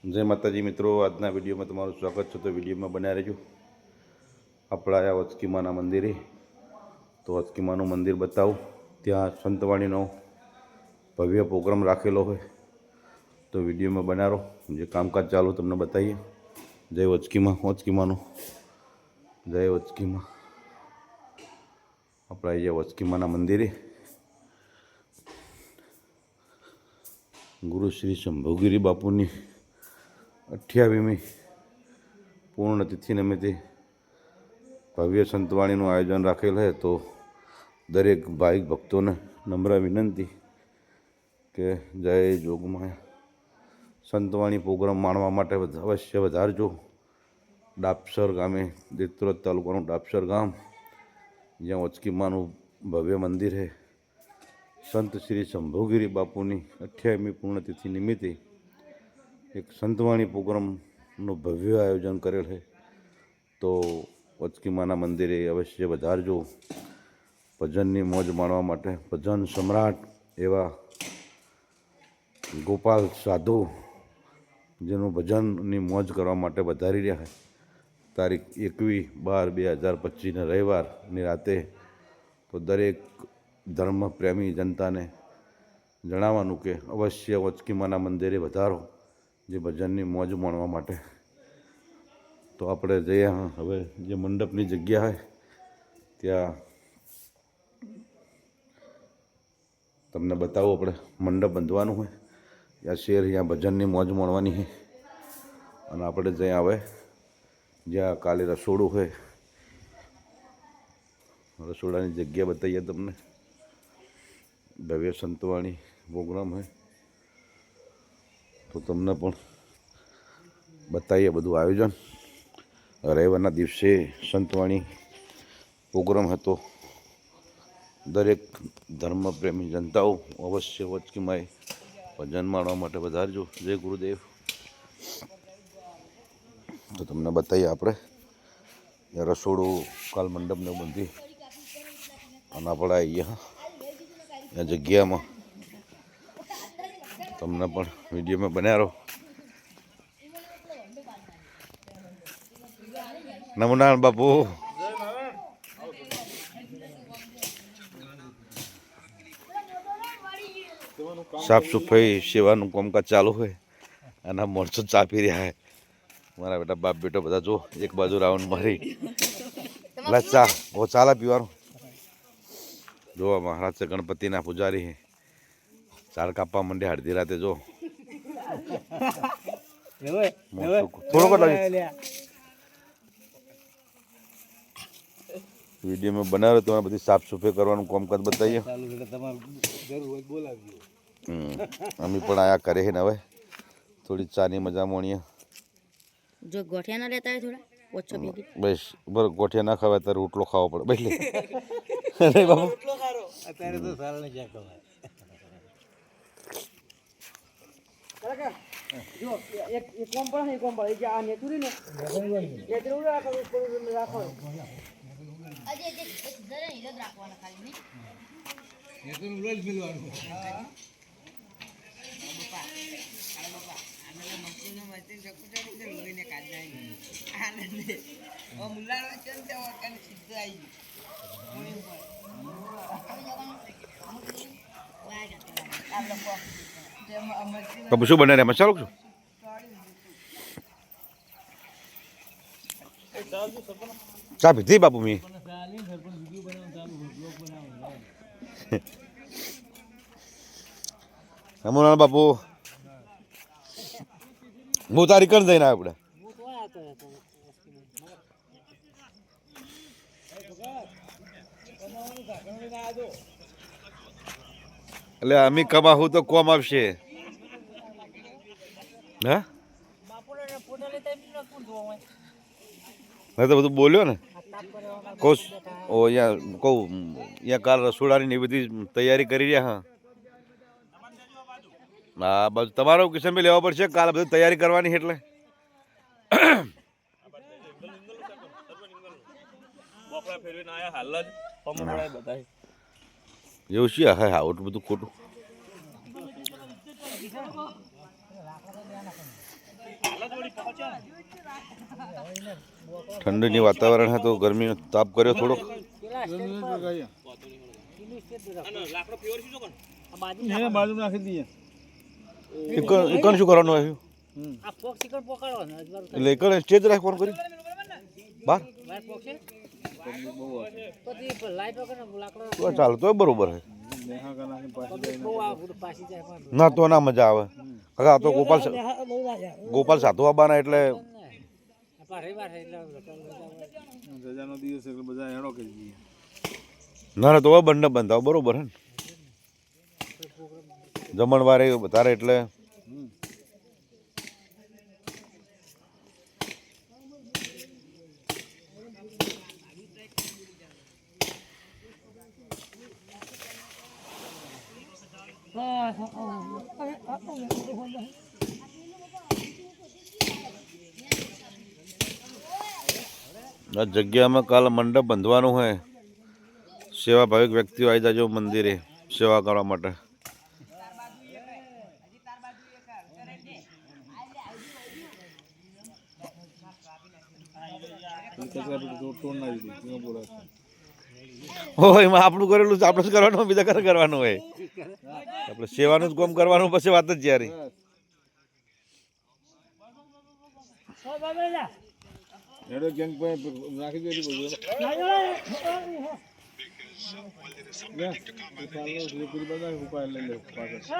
जय माताजी मित्रों, आजना विडियो में तमारुं स्वागत है। तो विडियो में बना रहो। आप आया वचकी माना मंदिरे, तो वचकी मानु मंदिर बताओ। त्या संतवाणी भव्य प्रोग्राम राखेलो है, तो विडियो में बना रहो। जो कामकाज चालू तमने बताइए। जय वचकी मानु, जय वचकी माँ। आप आई जाए वचकी माना मंदिरे। गुरु श्री शंभुगिरी बापूनी 28મી पूर्णतिथि निमित्ते भव्य संतवाणीનું आयोजन राखेल है। तो दरेक भाई भक्तों ने नम्र विनंती के जय जोगमाया संतवाणी प्रोग्राम माणवा माटे अवश्य वधारजो। डापसर गामे, देत्रोद तालुकानुं डापसर गाम, ज्यां वचकी मानुं भव्य मंदिर है। संत श्री शंभुगिरी बापूनी 28મી पूर्णतिथि निमित्ते एक संतवाणी प्रोग्रामનું भव्य आयोजन करेल है। तो वचकी माना मंदिरे अवश्य वधारजो। भजननी मौज माणवा माटे भजन सम्राट एवा गोपाल साधु जेनुं भजननी मौज करवा माटे वधारी रह्या है। तारीख 21/12/2025 रविवारनी राते। तो दरेक धर्म प्रेमी जनता ने जणाववानुं के अवश्य वचकी माना मंदिरे वधारो, जे भजननी मौज माणवा माटे। तो आपणे जઈએ हवे जे मंडपनी जग्या है त्यां तमने बतावुं। आपणे मंडप बंधवानुं है या शेर या भजननी मौज माणवानी है। अने आपणे जઈએ हवे ज्यां काले रसोड़ुं है, रसोड़ानी जग्या बताइए तमने। भव्य संतवाणी प्रोग्राम है, तो तमने पण बताइए बधुं आयोजन। रविवाરના दिवसे संतवाणी प्रोग्राम है। तो दरेक धर्म प्रेमी जनताओं अवश्य वचकी माए भजन माणवा माटे वधारजो। जय गुरुदेव। तो तमने बताइए आपणे रसोड़ुं काल मंडप ने बंधी अने आपणे आવીએ आ जग्यामां। तमने पण विडियो में बन्या रहो। नमो नारायण बापू। साफ सफाई सेवानुं कामकाज चालू है अने माणसो चा पी रह्या है। मारा बेटा बाप बेटो बधा जो एक बाजू राउंड मारी ला चा वो चाला पीवानुं। जो महाराज से गणपतिना पुजारी है, चार कापा मंडे हड़दी राते जो थोड़ो कर वीडियो में बना रहे। तो बधी साफ सफाई करवानुं कामकाज बताइए। अमी पण आया करे है। हवे थोड़ी चानी मजा मोणीए। जो गोठिया ना लेता है थोड़ा ओछो भेगी बस बर गोठिया ना खावे तो रोटलो खावो पड़े। बैठ ले। अरे बाबू रोटलो खारो अत्यारे तो साल ने क्या खवाय। काका जो एक कोम पर है, कोम पर जे आ नेतुरी ने ये जरूर राखो, ऊपर राखो। अजे जे जरा हिलत राखवाना खाली नहीं नेतुरी रोज मिलवानो। हां बापू शू बना रहे मसालो शू चा पीधी बापू मी नमूना बापू હું તારી કરી દઈને આપણે એટલે અમે કમાવું તો કોમ આવશે। હા મેં તો બધું બોલ્યો ને કહું ઓ અહીંયા કહું અહીંયા કાલ રસોડાની ને બધી તૈયારી કરી રહ્યા। હા હા બસ તમારો કિશન બી લેવા પડશે। કાલે બધી તૈયારી કરવાની એટલે એવું છે। હા હા એટલું બધું ખોટું ठंडी वातावरण है तो गर्मी में ताप કર્યો થોડો બાજુ નાખી દઈએ એકણ શું કરવાનું આવ્યું એટલે એકણ સ્ટેજ રાખવાનું કર્યું બાર તો ચાલો તો બરોબર છે ના તો ના મજા આવે કાકા આ તો ગોપાલ સાધુ આવવાના એટલે રજાનો દિવસ એટલે બધા હેડો કરી દઈએ ના ના તો બંને બંધાવ બરોબર હે ને જમણવારે વધારે એટલે આ જગ્યામાં કાલ મંડપ બાંધવાનું હોય સેવા ભાવિક વ્યક્તિઓ આવી જાજો મંદિરે સેવા કરવા માટે હોય એમાં આપણું કરેલું આપણે જ કરવાનું બીજા કરે કરવાનું હોય આપણે સેવાનું જ કામ કરવાનું પછી વાત જ જ્યારે હેડો ગેંગ નાખી દે ઉપાય લઈ લે